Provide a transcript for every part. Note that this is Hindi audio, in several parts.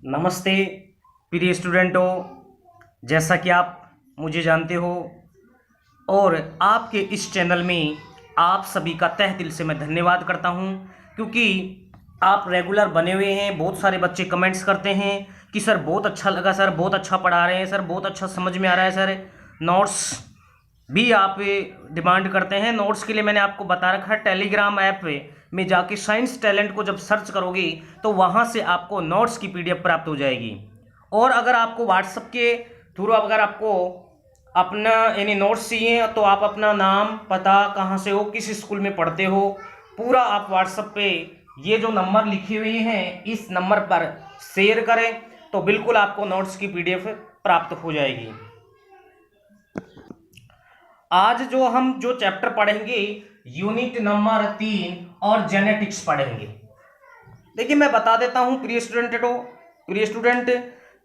नमस्ते प्रिय स्टूडेंटों, जैसा कि आप मुझे जानते हो और आपके इस चैनल में आप सभी का तहे दिल से मैं धन्यवाद करता हूं, क्योंकि आप रेगुलर बने हुए हैं। बहुत सारे बच्चे कमेंट्स करते हैं कि सर बहुत अच्छा लगा, सर बहुत अच्छा पढ़ा रहे हैं, सर बहुत अच्छा समझ में आ रहा है, सर नोट्स भी आप डिमांड करते हैं। नोट्स के लिए मैंने आपको बता रखा है, टेलीग्राम ऐप में जाके साइंस टैलेंट को जब सर्च करोगे तो वहाँ से आपको नोट्स की पीडीएफ प्राप्त हो जाएगी। और अगर आपको व्हाट्सएप के थ्रू अगर आपको अपना यानी नोट्स चाहिए तो आप अपना नाम, पता, कहाँ से हो, किस स्कूल में पढ़ते हो, पूरा आप व्हाट्सएप पे ये जो नंबर लिखे हुए हैं इस नंबर पर शेयर करें तो बिल्कुल आपको नोट्स की पीडीएफ प्राप्त हो जाएगी। आज जो चैप्टर पढ़ेंगे यूनिट नंबर 3 और जेनेटिक्स पढ़ेंगे। देखिए मैं बता देता हूं प्रिय स्टूडेंट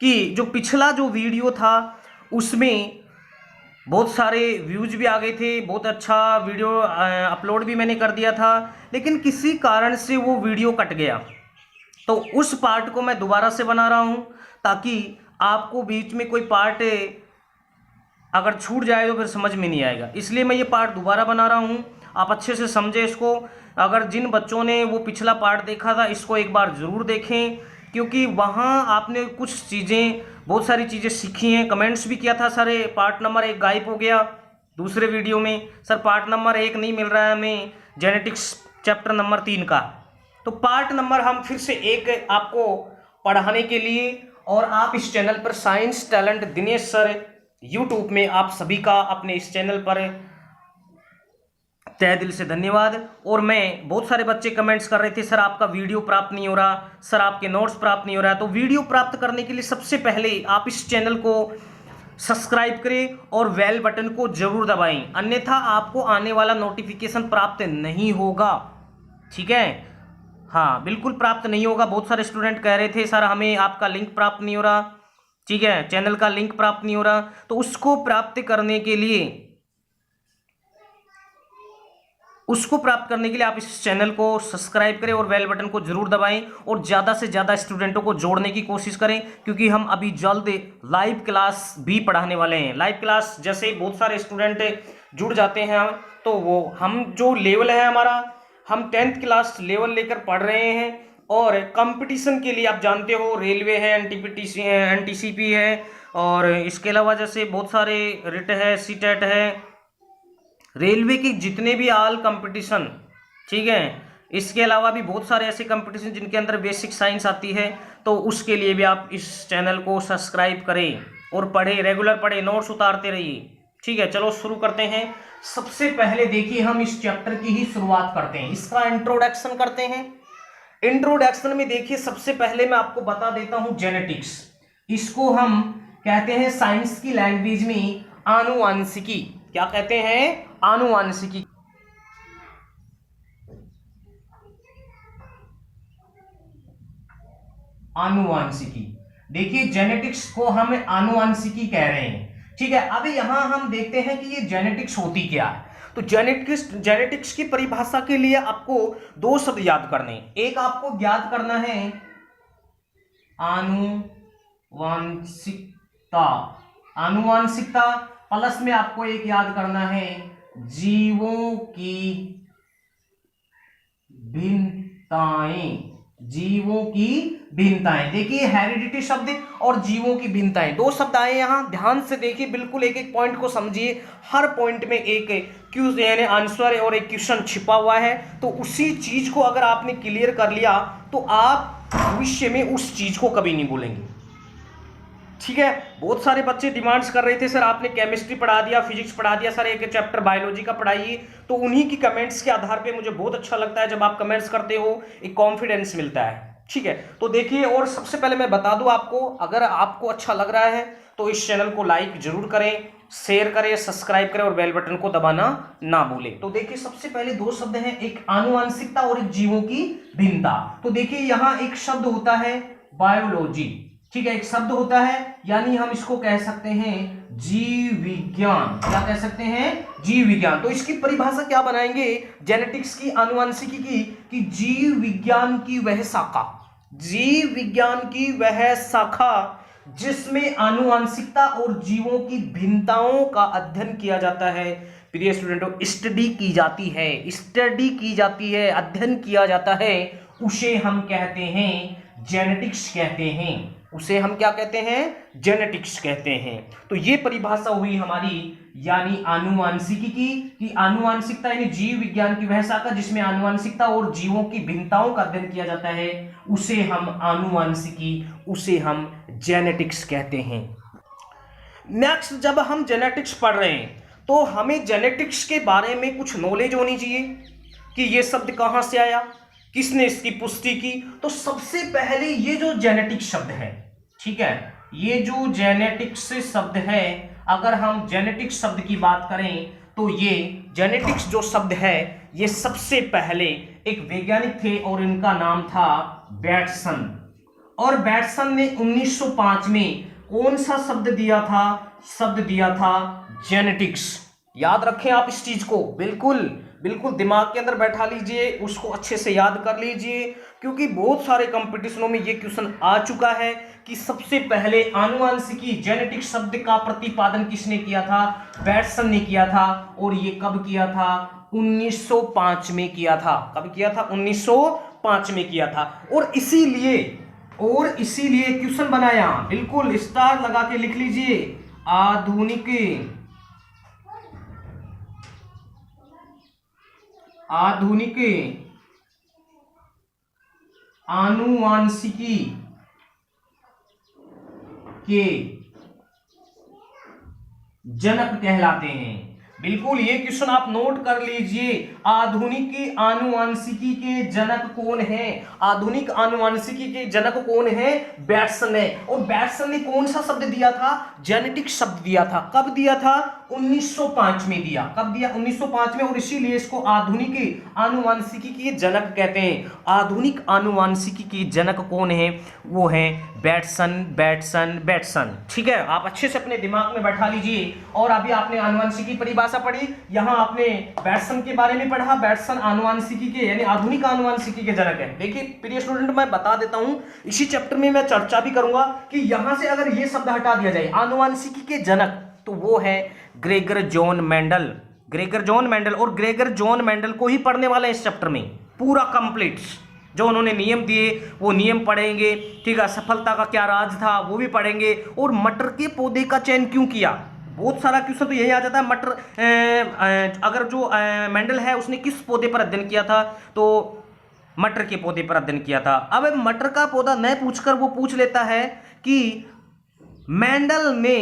कि जो पिछला जो वीडियो था उसमें बहुत सारे व्यूज भी आ गए थे, बहुत अच्छा वीडियो अपलोड भी मैंने कर दिया था, लेकिन किसी कारण से वो वीडियो कट गया। तो उस पार्ट को मैं दोबारा से बना रहा हूं ताकि आपको बीच में कोई पार्ट अगर छूट जाए तो फिर समझ में नहीं आएगा, इसलिए मैं ये पार्ट दोबारा बना रहा हूँ। आप अच्छे से समझे इसको। अगर जिन बच्चों ने वो पिछला पार्ट देखा था इसको एक बार ज़रूर देखें, क्योंकि वहाँ आपने कुछ चीज़ें, बहुत सारी चीज़ें सीखी हैं। कमेंट्स भी किया था सर पार्ट नंबर 1 गायब हो गया दूसरे वीडियो में, सर पार्ट नंबर 1 नहीं मिल रहा है हमें जेनेटिक्स चैप्टर नंबर 3 का। तो पार्ट नंबर हम फिर से एक आपको पढ़ाने के लिए, और आप इस चैनल पर science talent Dinesh sir YouTube में आप सभी का अपने इस चैनल पर तहे दिल से धन्यवाद। और मैं बहुत सारे बच्चे कमेंट्स कर रहे थे सर आपका वीडियो प्राप्त नहीं हो रहा, सर आपके नोट्स प्राप्त नहीं हो रहा। तो वीडियो प्राप्त करने के लिए सबसे पहले आप इस चैनल को सब्सक्राइब करें और बेल बटन को जरूर दबाएं, अन्यथा आपको आने वाला नोटिफिकेशन प्राप्त नहीं होगा। ठीक है, हाँ बिल्कुल प्राप्त नहीं होगा। बहुत सारे स्टूडेंट कह रहे थे सर हमें आपका लिंक प्राप्त नहीं हो रहा, ठीक है, चैनल का लिंक प्राप्त नहीं हो रहा। तो उसको प्राप्त करने के लिए आप इस चैनल को सब्सक्राइब करें और बेल बटन को जरूर दबाएं और ज़्यादा से ज़्यादा स्टूडेंटों को जोड़ने की कोशिश करें, क्योंकि हम अभी जल्द लाइव क्लास भी पढ़ाने वाले हैं। लाइव क्लास जैसे बहुत सारे स्टूडेंट जुड़ जाते हैं तो वो हम जो लेवल है हमारा, हम 10th क्लास लेवल लेकर पढ़ रहे हैं। और कंपटीशन के लिए आप जानते हो रेलवे है, एनटीसीपी है, और इसके अलावा जैसे बहुत सारे रिट है, सीटेट है, रेलवे के जितने भी ऑल कंपटीशन, ठीक है। इसके अलावा भी बहुत सारे ऐसे कंपटीशन जिनके अंदर बेसिक साइंस आती है, तो उसके लिए भी आप इस चैनल को सब्सक्राइब करें और पढ़ें, रेगुलर पढ़ें, नोट्स उतारते रहिए। ठीक है, चलो शुरू करते हैं। सबसे पहले देखिए हम इस चैप्टर की ही शुरुआत करते हैं, इसका इंट्रोडक्शन करते हैं। इंट्रोडक्शन में देखिए सबसे पहले मैं आपको बता देता हूं जेनेटिक्स, इसको हम कहते हैं साइंस की लैंग्वेज में आनुवांशिकी। क्या कहते हैं? आनुवांशिकी। आनुवांशिकी, देखिए जेनेटिक्स को हम आनुवांशिकी कह रहे हैं। ठीक है, अभी यहां हम देखते हैं कि ये जेनेटिक्स होती क्या है। तो जेनेटिक्स की परिभाषा के लिए आपको 2 शब्द याद करने हैं। एक आपको याद करना है आनुवांशिकता, आनुवांशिकता प्लस में आपको एक याद करना है जीवों की भिन्नताएं। जीवों की भिन्नताएं, देखिए हेरिडिटी शब्द और जीवों की भिन्नताएं 2 शब्द आए यहां, ध्यान से देखिए, बिल्कुल एक एक पॉइंट को समझिए। हर पॉइंट में एक क्यूज यानी आंसर और एक क्वेश्चन छिपा हुआ है। तो उसी चीज को अगर आपने क्लियर कर लिया तो आप भविष्य में उस चीज को कभी नहीं भूलेंगे। ठीक है, बहुत सारे बच्चे डिमांड्स कर रहे थे सर आपने केमिस्ट्री पढ़ा दिया, फिजिक्स पढ़ा दिया, सर एक चैप्टर बायोलॉजी का पढ़ाइए। तो उन्हीं की कमेंट्स के आधार पे मुझे बहुत अच्छा लगता है जब आप कमेंट्स करते हो, एक कॉन्फिडेंस मिलता है। ठीक है, तो देखिए, और सबसे पहले मैं बता दूं आपको, अगर आपको अच्छा लग रहा है तो इस चैनल को लाइक जरूर करें, शेयर करें, सब्सक्राइब करें और बेल बटन को दबाना ना भूलें। तो देखिए सबसे पहले 2 शब्द हैं, एक आनुवांशिकता और एक जीवों की भिन्नता। तो देखिए यहां एक शब्द होता है बायोलॉजी, ठीक है, एक शब्द होता है, यानी हम इसको कह सकते हैं जीव विज्ञान। क्या कह सकते हैं? जीव विज्ञान। तो इसकी परिभाषा क्या बनाएंगे जेनेटिक्स की, आनुवांशिकी की, कि जीव विज्ञान की वह शाखा, जीव विज्ञान की वह शाखा जिसमें आनुवंशिकता और जीवों की भिन्नताओं का अध्ययन किया जाता है। प्रिय स्टूडेंटों, स्टडी की जाती है, स्टडी की जाती है, अध्ययन किया जाता है, उसे हम कहते हैं जेनेटिक्स कहते हैं। उसे हम क्या कहते हैं? जेनेटिक्स कहते हैं। तो ये परिभाषा हुई हमारी यानी आनुवांशिकी की, कि आनुवांशिकता यानी जीव विज्ञान की वह शाखा जिसमें आनुवांशिकता और जीवों की भिन्नताओं का अध्ययन किया जाता है, उसे हम आनुवांशिकी, उसे हम जेनेटिक्स कहते हैं। नेक्स्ट, जब हम जेनेटिक्स पढ़ रहे हैं तो हमें जेनेटिक्स के बारे में कुछ नॉलेज होनी चाहिए कि ये शब्द कहां से आया, किसने इसकी पुष्टि की। तो सबसे पहले ये जो जेनेटिक्स शब्द है, ठीक है, ये जो जेनेटिक्स शब्द है, अगर हम जेनेटिक्स शब्द की बात करें तो ये जेनेटिक्स जो शब्द है ये सबसे पहले एक वैज्ञानिक थे और इनका नाम था बैटसन। और बैटसन ने 1905 में कौन सा शब्द दिया था? शब्द दिया था जेनेटिक्स। याद रखें आप इस चीज को, बिल्कुल बिल्कुल दिमाग के अंदर बैठा लीजिए, उसको अच्छे से याद कर लीजिए, क्योंकि बहुत सारे कंपटीशनों में ये क्वेश्चन आ चुका है कि सबसे पहले आनुवांशिकी जेनेटिक्स शब्द का प्रतिपादन किसने किया था? बैटसन ने किया था। और ये कब किया था? 1905 में किया था। कब किया था? 1905 में किया था। और इसीलिए क्वेश्चन बनाया, बिल्कुल स्टार लगा के लिख लीजिए, आधुनिक आनुवांशिकी के जनक कहलाते हैं। बिल्कुल ये क्वेश्चन आप नोट कर लीजिए, आधुनिक आनुवांशिकी के जनक कौन है? आधुनिक आनुवांशिकी के जनक कौन है? बैटसन है। और बैटसन ने कौन सा शब्द दिया था? जेनेटिक शब्द दिया था। कब दिया था? 1905 में दिया। कब दिया? 1905 में। और इसीलिए इसको आधुनिक आनुवांशिकी के जनक कहते हैं। आधुनिक आनुवांशिकी के जनक कौन है? वो है बैटसन। ठीक है, आप अच्छे से अपने दिमाग में बैठा लीजिए। और अभी आपने आनुवांशिकी परिभाषा पढ़ी, यहां आपने बैटसन के बारे में पढ़ा। बैटसन आनुवांशिकी के यानी आधुनिक आनुवांशिकी के जनक है। देखिए प्रिय स्टूडेंट, मैं बता देता हूं, इसी चैप्टर में मैं चर्चा भी करूंगा कि यहां से अगर ये शब्द हटा दिया जाए आनुवांशिकी के जनक, तो वो है ग्रेगर जॉन मेंडल। और ग्रेगर जॉन मेंडल को ही पढ़ने वाला है इस चैप्टर में पूरा कंप्लीट। जो उन्होंने नियम दिए वो नियम पढ़ेंगे, ठीक है। सफलता का क्या राज था वो भी पढ़ेंगे। और मटर के पौधे का चयन क्यों किया? बहुत सारा क्वेश्चन तो यही आ जाता है। मटर अगर जो मेंडल है उसने किस पौधे पर अध्ययन किया था? तो मटर के पौधे पर अध्ययन किया था। अब मटर का पौधा न पूछकर वो पूछ लेता है कि मेंडल ने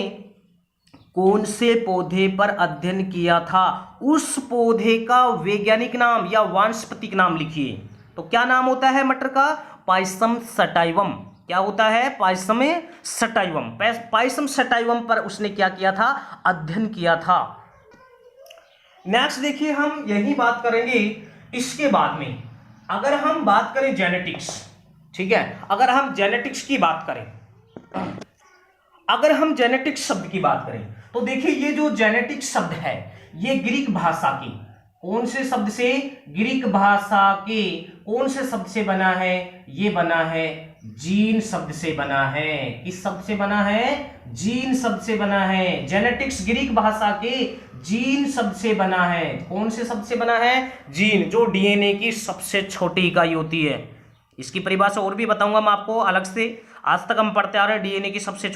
कौन से पौधे पर अध्ययन किया था? उस पौधे का वैज्ञानिक नाम या वानस्पतिक नाम लिखिए। तो क्या नाम होता है मटर का? पायसम सटाइवम। क्या होता है? पायसम सटाइवम पर उसने क्या किया था? अध्ययन किया था। नेक्स्ट देखिए, हम यही बात करेंगे इसके बाद में। अगर हम बात करें जेनेटिक्स, ठीक है, अगर हम जेनेटिक्स की बात करें, अगर हम जेनेटिक्स शब्द की बात करें तो देखिए ये जो जेनेटिक्स शब्द है ये ग्रीक भाषा की कौन से शब्द से? ग्रीक भाषा के कौन से शब्द से बना है? ये बना है जीन शब्द से बना है। किस शब्द से बना है? जीन शब्द से बना है। जेनेटिक्स ग्रीक भाषा के जीन शब्द से बना है। कौन से शब्द से बना है? जीन, जो डीएनए की सबसे छोटी इकाई होती है। इसकी परिभाषा और भी बताऊंगा मैं आपको अलग से। आज तक हम पढ़ते आ रहे हैं डीएनए की सबसे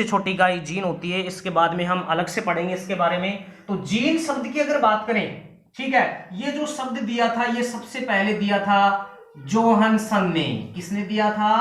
छोटी इकाई जीन होती है। इसके बाद में हम अलग से पढ़ेंगे इसके बारे में। तो जीन शब्द की अगर बात करें, ठीक है, ये जो शब्द दिया था ये सबसे पहले दिया था जोहानसन ने। किसने दिया था?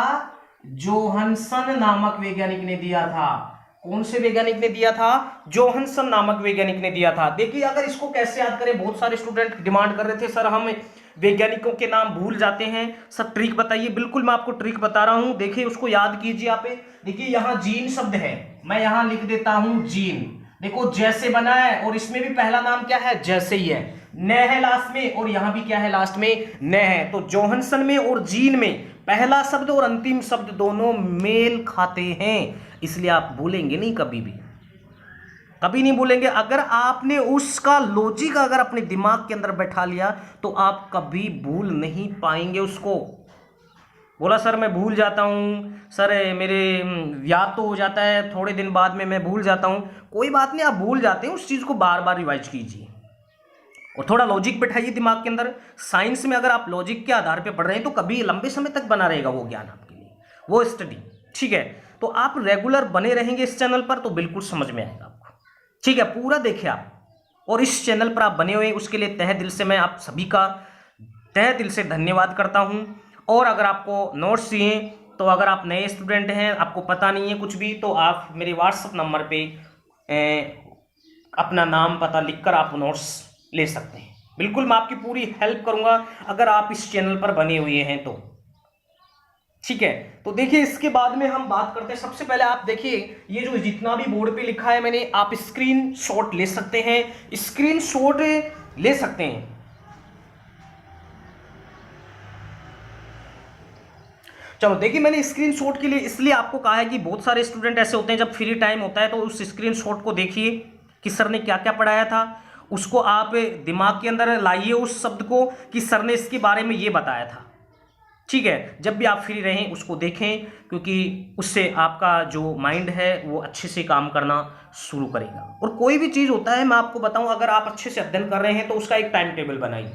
जोहानसन नामक वैज्ञानिक ने दिया था। कौन से वैज्ञानिक ने दिया था? जोहानसन नामक वैज्ञानिक ने दिया था। देखिए अगर इसको कैसे याद करें, बहुत सारे स्टूडेंट डिमांड कर रहे थे सर हम वैज्ञानिकों के नाम भूल जाते हैं, सब ट्रिक बताइए। बिल्कुल मैं आपको ट्रिक बता रहा हूं, देखिए उसको याद कीजिए आप। देखिए यहां जीन शब्द है, मैं यहां लिख देता हूं जीन। देखो जैसे बना है और इसमें भी पहला नाम क्या है? जैसे ही है। न है लास्ट में और यहां भी क्या है? लास्ट में न है। तो जोहानसन में और जीन में पहला शब्द और अंतिम शब्द दोनों मेल खाते हैं, इसलिए आप भूलेंगे नहीं, कभी नहीं भूलेंगे। अगर आपने उसका लॉजिक अगर अपने दिमाग के अंदर बैठा लिया तो आप कभी भूल नहीं पाएंगे उसको। बोला सर मैं भूल जाता हूँ सर, मेरे याद तो हो जाता है, थोड़े दिन बाद में मैं भूल जाता हूँ। कोई बात नहीं, आप भूल जाते हैं, उस चीज़ को बार बार रिवाइज कीजिए और थोड़ा लॉजिक बैठाइए दिमाग के अंदर। साइंस में अगर आप लॉजिक के आधार पर पढ़ रहे हैं तो कभी लंबे समय तक बना रहेगा वो ज्ञान आपके लिए, वो स्टडी। ठीक है, तो आप रेगुलर बने रहेंगे इस चैनल पर तो बिल्कुल समझ में आएगा आपको। ठीक है, पूरा देखिए आप, और इस चैनल पर आप बने हुए हैं उसके लिए तहे दिल से मैं आप सभी का तहे दिल से धन्यवाद करता हूं। और अगर आपको नोट्स चाहिए तो अगर आप नए स्टूडेंट हैं, आपको पता नहीं है कुछ भी, तो आप मेरे व्हाट्सएप नंबर पे अपना नाम पता लिखकर आप नोट्स ले सकते हैं। बिल्कुल मैं आपकी पूरी हेल्प करूंगा अगर आप इस चैनल पर बने हुए हैं तो। ठीक है, तो देखिए इसके बाद में हम बात करते हैं। सबसे पहले आप देखिए ये जो जितना भी बोर्ड पे लिखा है मैंने, आप स्क्रीन शॉट ले सकते हैं, स्क्रीन शॉट ले सकते हैं। चलो देखिए, मैंने स्क्रीन शॉट के लिए इसलिए आपको कहा है कि बहुत सारे स्टूडेंट ऐसे होते हैं जब फ्री टाइम होता है तो उस स्क्रीन शॉट को देखिए कि सर ने क्या क्या पढ़ाया था, उसको आप दिमाग के अंदर लाइए उस शब्द को कि सर ने इसके बारे में ये बताया था। ठीक है, जब भी आप फ्री रहें उसको देखें, क्योंकि उससे आपका जो माइंड है वो अच्छे से काम करना शुरू करेगा। और कोई भी चीज़ होता है, मैं आपको बताऊं, अगर आप अच्छे से अध्ययन कर रहे हैं तो उसका एक टाइम टेबल बनाइए।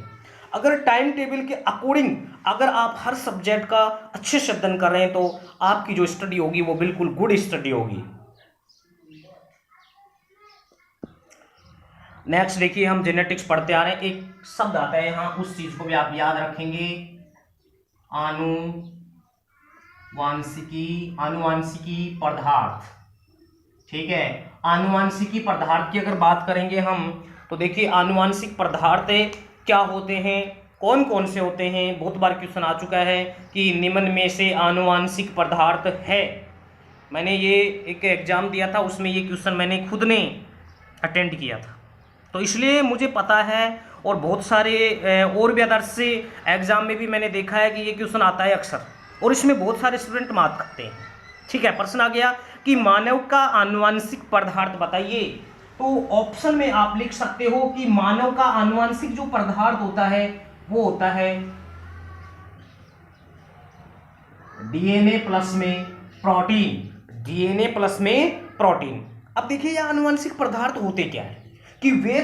अगर टाइम टेबल के अकॉर्डिंग अगर आप हर सब्जेक्ट का अच्छे से अध्ययन कर रहे हैं तो आपकी जो स्टडी होगी वो बिल्कुल गुड स्टडी होगी। नेक्स्ट देखिए, हम जेनेटिक्स पढ़ते आ रहे हैं, एक शब्द आता है यहाँ, उस चीज को भी आप याद रखेंगे, आनुवांशिकी पदार्थ। ठीक है, आनुवांशिकी पदार्थ की अगर बात करेंगे हम तो देखिए आनुवांशिक पदार्थ क्या होते हैं, कौन कौन से होते हैं। बहुत बार क्वेश्चन आ चुका है कि निम्न में से आनुवांशिक पदार्थ है। मैंने ये एक एग्जाम दिया था, उसमें ये क्वेश्चन मैंने खुद ने अटेंड किया था, तो इसलिए मुझे पता है। और बहुत सारे और भी अदर्स से एग्जाम में भी मैंने देखा है कि ये क्वेश्चन आता है अक्सर, और इसमें बहुत सारे स्टूडेंट मार्क करते हैं। ठीक है, प्रश्न आ गया कि मानव का आनुवांशिक पदार्थ बताइए, तो ऑप्शन में आप लिख सकते हो कि मानव का आनुवांशिक जो पदार्थ होता है वो होता है डीएनए प्लस में प्रोटीन, डीएनए प्लस में प्रोटीन। अब देखिए ये आनुवांशिक पदार्थ होते क्या है कि वे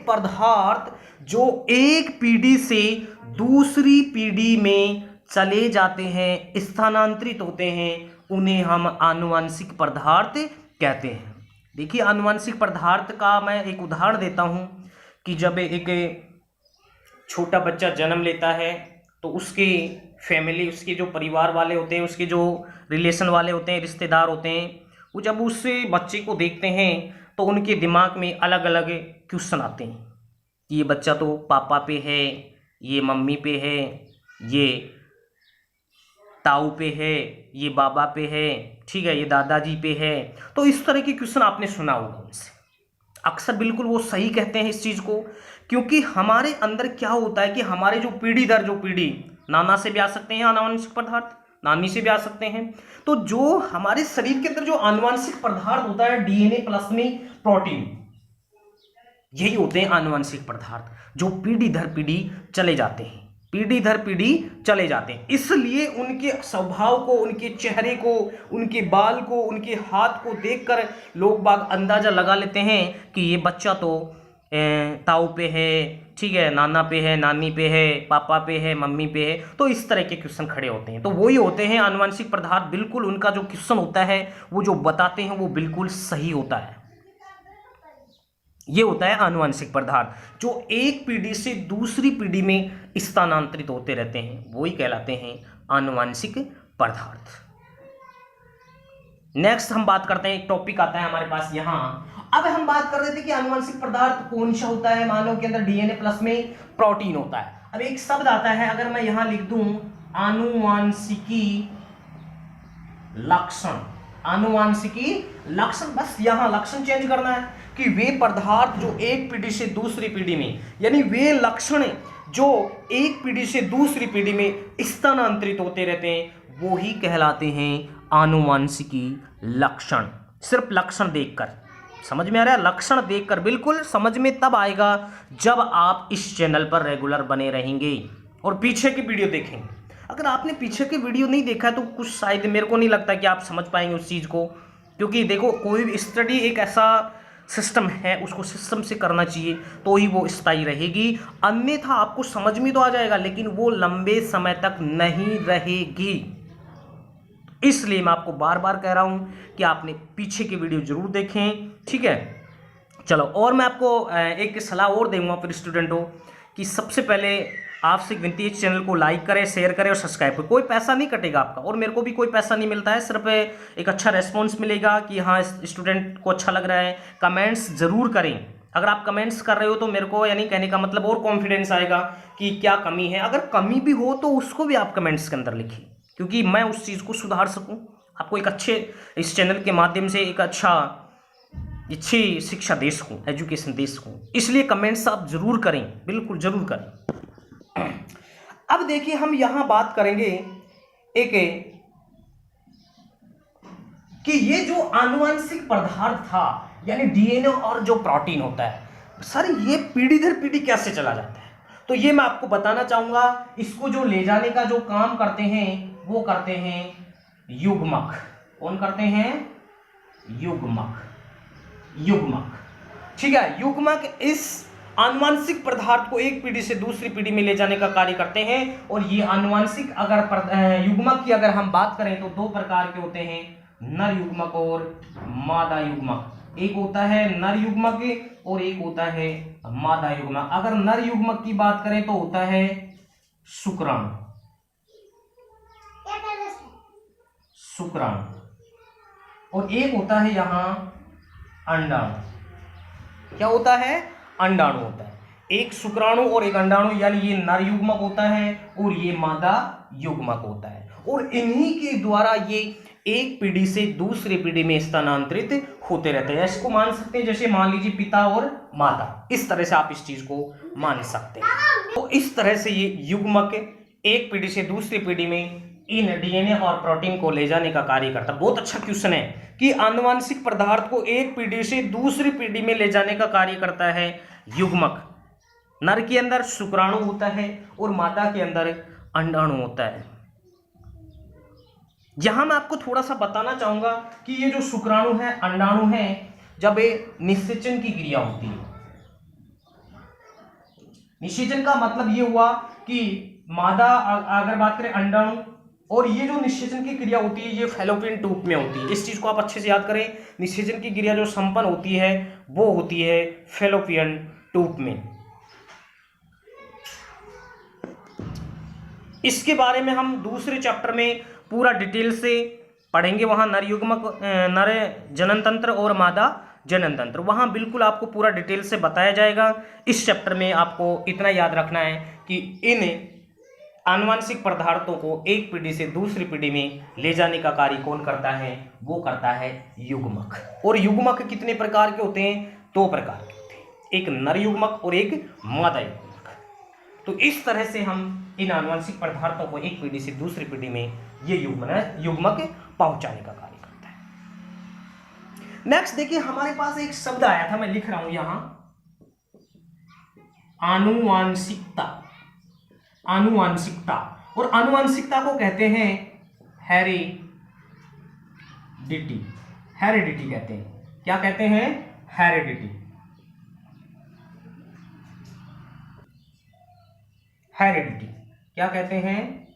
पदार्थ जो एक पीढ़ी से दूसरी पीढ़ी में चले जाते हैं, स्थानांतरित होते हैं, उन्हें हम आनुवांशिक पदार्थ कहते हैं। देखिए आनुवांशिक पदार्थ का मैं एक उदाहरण देता हूं कि जब एक छोटा बच्चा जन्म लेता है तो उसकी फैमिली, उसके जो परिवार वाले होते हैं, उसके जो रिलेशन वाले होते हैं, रिश्तेदार होते हैं, वो जब उस बच्चे को देखते हैं तो उनके दिमाग में अलग अलग क्वेश्चन आते हैं कि ये बच्चा तो पापा पे है, ये मम्मी पे है, ये ताऊ पे है, ये बाबा पे है, ठीक है, ये दादाजी पे है। तो इस तरह के क्वेश्चन आपने सुना होगा उनसे। अक्सर बिल्कुल वो सही कहते हैं इस चीज़ को, क्योंकि हमारे अंदर क्या होता है कि हमारे जो पीढ़ी दर जो पीढ़ी, नाना से भी आ सकते हैं आनुवांशिक पदार्थ, नानी से भी आ सकते हैं, तो जो हमारे शरीर के अंदर जो आनुवांशिक पदार्थ होता है डीएनए प्लस में प्रोटीन, यही होते हैं आनुवांशिक पदार्थ जो पीढ़ी दर पीढ़ी चले जाते हैं, पीढ़ी दर पीढ़ी चले जाते हैं। इसलिए उनके स्वभाव को, उनके चेहरे को, उनके बाल को, उनके हाथ को देखकर लोग बाग अंदाजा लगा लेते हैं कि ये बच्चा तो ताऊ पे है, ठीक है, नाना पे है, नानी पे है, पापा पे है, मम्मी पे है। तो इस तरह के क्वेश्चन खड़े होते हैं, तो वही होते हैं आनुवांशिक पदार्थ। बिल्कुल उनका जो क्वेश्चन होता है वो जो बताते हैं वो बिल्कुल सही होता है। ये होता है आनुवांशिक पदार्थ जो एक पीढ़ी से दूसरी पीढ़ी में स्थानांतरित होते रहते हैं, वही कहलाते हैं आनुवांशिक पदार्थ। नेक्स्ट हम बात करते हैं, एक टॉपिक आता है हमारे पास यहाँ। अब हम बात कर रहे थे कि आनुवांशिक पदार्थ कौन सा होता है। मानव के अंदर डीएनए प्लस में प्रोटीन होता है। अब एक शब्द आता है, अगर मैं यहां लिख दूं आनुवांशिकी लक्षण, आनुवांशिकी लक्षण, बस यहां लक्षण चेंज करना है कि वे पदार्थ जो एक पीढ़ी से दूसरी पीढ़ी में, यानी वे लक्षण जो एक पीढ़ी से दूसरी पीढ़ी में स्थानांतरित होते रहते हैं, वो ही कहलाते हैं आनुवांशिकी लक्षण। सिर्फ लक्षण देखकर समझ में आ रहा है, लक्षण देखकर बिल्कुल समझ में तब आएगा जब आप इस चैनल पर रेगुलर बने रहेंगे और पीछे की वीडियो देखेंगे। अगर आपने पीछे के वीडियो नहीं देखा तो कुछ शायद मेरे को नहीं लगता कि आप समझ पाएंगे उस चीज़ को, क्योंकि देखो कोई भी स्टडी एक ऐसा सिस्टम है, उसको सिस्टम से करना चाहिए तो ही वो स्थायी रहेगी, अन्यथा आपको समझ में तो आ जाएगा लेकिन वो लंबे समय तक नहीं रहेगी। इसलिए मैं आपको बार बार कह रहा हूं कि आपने पीछे के वीडियो जरूर देखें, ठीक है। चलो, और मैं आपको एक सलाह और दूंगा फिर स्टूडेंटों कि सबसे पहले आपसे एक विनती है, इस चैनल को लाइक करें, शेयर करें और सब्सक्राइब करें। कोई पैसा नहीं कटेगा आपका और मेरे को भी कोई पैसा नहीं मिलता है, सिर्फ एक अच्छा रेस्पॉन्स मिलेगा कि हाँ स्टूडेंट को अच्छा लग रहा है। कमेंट्स जरूर करें, अगर आप कमेंट्स कर रहे हो तो मेरे को यानी कहने का मतलब और कॉन्फिडेंस आएगा कि क्या कमी है। अगर कमी भी हो तो उसको भी आप कमेंट्स के अंदर लिखिए, क्योंकि मैं उस चीज़ को सुधार सकूं, आपको एक अच्छे इस चैनल के माध्यम से एक अच्छी शिक्षा दे सकूं, एजुकेशन दे सकूं। इसलिए कमेंट्स आप जरूर करें, बिल्कुल जरूर करें। अब देखिए हम यहां बात करेंगे एक कि ये जो आनुवंशिक पदार्थ था यानी डीएनए और जो प्रोटीन होता है सर, ये पीढ़ी दर पीढ़ी कैसे चला जाता है, तो ये मैं आपको बताना चाहूंगा। इसको जो ले जाने का जो काम करते हैं वो करते हैं युग्मक। कौन करते हैं? युग्मक। ठीक है, युग्मक इस आनुवंशिक पदार्थ को एक पीढ़ी से दूसरी पीढ़ी में ले जाने का कार्य करते हैं। और ये आनुवंशिक अगर युग्मक की अगर हम बात करें तो दो प्रकार के होते हैं, नर युग्मक और मादा युग्मक। एक होता है नर युग्मक और एक होता है मादा युग्मक। अगर नर युग्मक की बात करें तो होता है शुक्राणु, और एक होता है यहां अंडाणु। क्या होता है? अंडाणु होता है। एक शुक्राणु और एक अंडाणु, यानी ये नर युग्मक होता है और ये मादा युग्मक होता है। और इन्हीं के द्वारा ये एक पीढ़ी से दूसरी पीढ़ी में स्थानांतरित होते रहते हैं। इसको मान सकते हैं जैसे मान लीजिए पिता और माता, इस तरह से आप इस चीज को मान सकते हैं। तो इस तरह से ये युग्मक एक पीढ़ी से दूसरी पीढ़ी में इन डीएनए और प्रोटीन को ले जाने का कार्य करता है। बहुत अच्छा क्वेश्चन है कि आनुवंशिक पदार्थ को एक पीढ़ी से दूसरी पीढ़ी में ले जाने का कार्य करता है युग्मक। नर के अंदर शुक्राणु होता है और मादा के अंदर अंडाणु होता है। यहां मैं आपको थोड़ा सा बताना चाहूंगा कि ये जो शुक्राणु है, अंडाणु है, जब ये निषेचन की क्रिया होती है, निषेचन का मतलब ये हुआ कि मादा अगर बात करें अंडाणु, और ये जो निषेचन की क्रिया होती है ये फैलोपियन ट्यूब में होती है। इस चीज को आप अच्छे से याद करें, निषेचन की क्रिया जो संपन्न होती है वो होती है फैलोपियन ट्यूब में। इसके बारे में हम दूसरे चैप्टर में पूरा डिटेल से पढ़ेंगे। वहां नर युग्मक, नर जनन तंत्र और मादा जनन तंत्र, वहां बिल्कुल आपको पूरा डिटेल से बताया जाएगा। इस चैप्टर में आपको इतना याद रखना है कि इन आनुवंशिक पदार्थों को एक पीढ़ी से दूसरी पीढ़ी में ले जाने का कार्य कौन करता है? वो करता है युग्मक। और युग्मक कितने प्रकार के होते हैं? दो प्रकार के होते हैं, एक नर युग्मक और एक मादा युग्मक। तो इस तरह से हम इन आनुवंशिक पदार्थों को एक पीढ़ी से दूसरी पीढ़ी में ये युग्मक पहुंचाने का कार्य करता है। नेक्स्ट देखिए, हमारे पास एक शब्द आया था, मैं लिख रहा हूं यहां, आनुवांशिकता। आनुवांशिकता, और आनुवांशिकता को कहते हैं हेरिडिटी। हेरिडिटी कहते हैं। क्या कहते हैं? हेरिडिटी। हेरिडिटी क्या कहते हैं?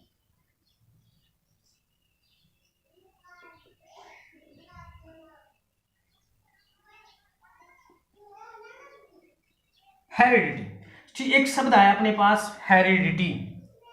हेरिडिटी। ठीक, एक शब्द आया अपने पास हेरिडिटी।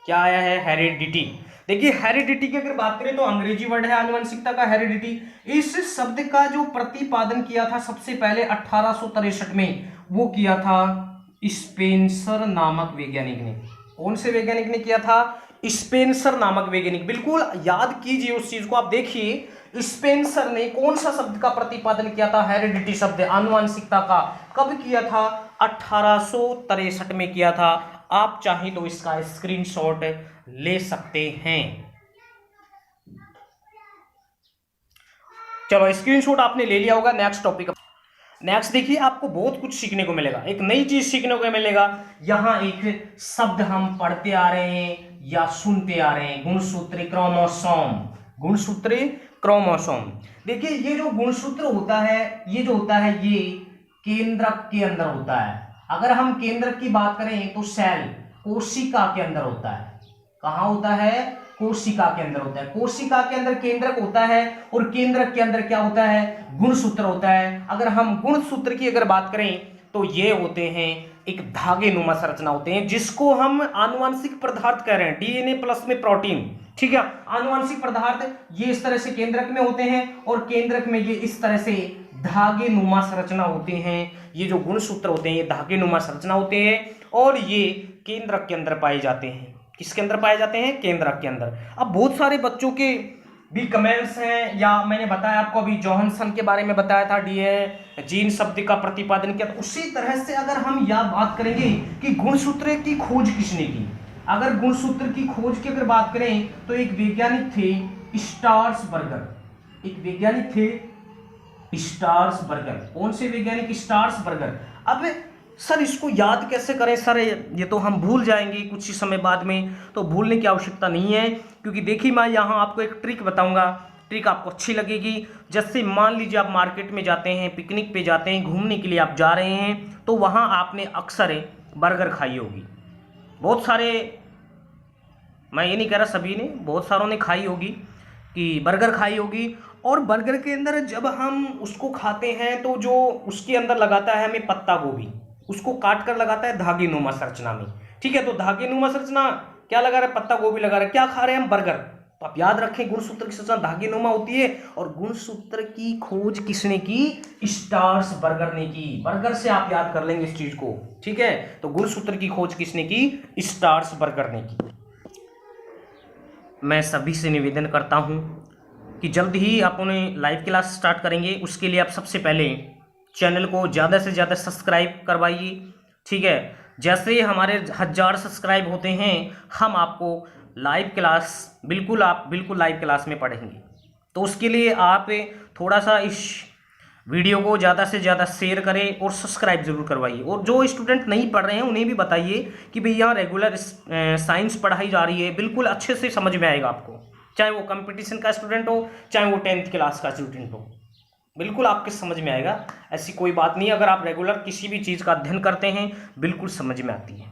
क्या आया है? हेरिडिटी। देखिए, हेरिडिटी की अगर बात करें तो अंग्रेजी वर्ड है आनुवंशिकता का, हेरिडिटी। इस शब्द का जो प्रतिपादन किया था सबसे पहले 1863 में, वो किया था स्पेंसर नामक वैज्ञानिक ने। कौन से वैज्ञानिक ने किया था? स्पेंसर नामक वैज्ञानिक। बिल्कुल याद कीजिए उस चीज को, आप देखिए स्पेंसर ने कौन सा शब्द का प्रतिपादन किया था? हेरिडिटी शब्द, आनुवंशिकता का। कब किया था? 1863 में किया था। आप चाहें तो इसका स्क्रीनशॉट ले सकते हैं। चलो, स्क्रीनशॉट आपने ले लिया होगा। Next topic. नेक्स्ट देखिए, आपको बहुत कुछ सीखने को मिलेगा, एक नई चीज सीखने को मिलेगा। यहां एक शब्द हम पढ़ते आ रहे हैं, या सुनते आ रहे हैं, गुणसूत्री क्रोमोसोम, गुणसूत्री क्रोमोसोम। देखिए ये जो गुणसूत्र होता है, ये जो होता है ये केंद्रक के अंदर होता है। अगर हम केंद्रक की बात करें तो सेल कोशिका के अंदर होता है। कहाँ होता है? कोशिका के अंदर होता है। कोशिका के अंदर केंद्रक होता है और केंद्रक के अंदर क्या होता है? गुणसूत्र होता है। अगर हम गुणसूत्र की अगर बात करें तो ये होते हैं एक धागे नुमा संरचना होते हैं, जिसको हम आनुवंशिक पदार्थ कह रहे हैं, डीएनए प्लस में प्रोटीन, ठीक है। आनुवंशिक पदार्थ ये इस तरह से केंद्रक में होते हैं और केंद्रक में ये इस तरह से धागे नुमा संरचना होते हैं। ये जो गुणसूत्र होते हैं ये धागे नुमा संरचना होते हैं और ये केंद्रक के अंदर पाए जाते हैं। किसके अंदर पाए जाते हैं? केंद्रक के अंदर। अब बहुत सारे बच्चों के भी कमेंट्स हैं, या मैंने बताया आपको अभी जॉनसन के बारे में बताया था, डीएनए जीन शब्द का प्रतिपादन किया। तो उसी तरह से अगर हम यह बात करेंगे कि गुणसूत्र की खोज किसने की, अगर गुणसूत्र की खोज की अगर बात करें तो एक वैज्ञानिक थे स्ट्रासबर्गर। एक वैज्ञानिक थे स्ट्रासबर्गर। कौन से वैज्ञानिक? स्ट्रासबर्गर। अब सर इसको याद कैसे करें सर? ये तो हम भूल जाएंगे कुछ ही समय बाद में, तो भूलने की आवश्यकता नहीं है, क्योंकि देखिए मैं यहाँ आपको एक ट्रिक बताऊंगा, ट्रिक आपको अच्छी लगेगी। जैसे मान लीजिए आप मार्केट में जाते हैं, पिकनिक पे जाते हैं, घूमने के लिए आप जा रहे हैं, तो वहाँ आपने अक्सर बर्गर खाई होगी। बहुत सारे, मैं ये नहीं कह रहा सभी ने, बहुत सारों ने खाई होगी कि बर्गर खाई होगी। और बर्गर के अंदर जब हम उसको खाते हैं तो जो उसके अंदर लगाता है हमें पत्ता गोभी, उसको काट कर लगाता है धागे नुमा संरचना में, ठीक है। तो धागे नुमा संरचना क्या लगा रहा है? पत्ता गोभी लगा रहा है। क्या खा रहे हैं हम? बर्गर। तो आप याद रखें गुणसूत्र की संरचना धागे नुमा होती है। और गुणसूत्र की खोज किसने की? स्ट्रासबर्गर ने की। बर्गर से आप याद कर लेंगे इस चीज को, ठीक है। तो गुणसूत्र की खोज किसने की? स्ट्रासबर्गर ने की। मैं सभी से निवेदन करता हूं कि जल्द ही अपने लाइव क्लास स्टार्ट करेंगे। उसके लिए आप सबसे पहले चैनल को ज़्यादा से ज़्यादा सब्सक्राइब करवाइए, ठीक है। जैसे ही हमारे 1000 सब्सक्राइब होते हैं हम आपको लाइव क्लास बिल्कुल लाइव क्लास में पढ़ेंगे। तो उसके लिए आप थोड़ा सा इस वीडियो को ज़्यादा से ज़्यादा शेयर करें और सब्सक्राइब जरूर करवाइए। और जो स्टूडेंट नहीं पढ़ रहे हैं उन्हें भी बताइए कि भैया रेगुलर साइंस पढ़ाई जा रही है, बिल्कुल अच्छे से समझ में आएगा आपको, चाहे वो कंपटीशन का स्टूडेंट हो, चाहे वो 10th क्लास का स्टूडेंट हो, बिल्कुल आपके समझ में आएगा। ऐसी कोई बात नहीं, अगर आप रेगुलर किसी भी चीज़ का अध्ययन करते हैं बिल्कुल समझ में आती है।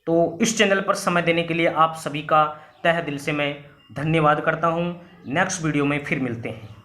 तो इस चैनल पर समय देने के लिए आप सभी का तहे दिल से मैं धन्यवाद करता हूँ। नेक्स्ट वीडियो में फिर मिलते हैं।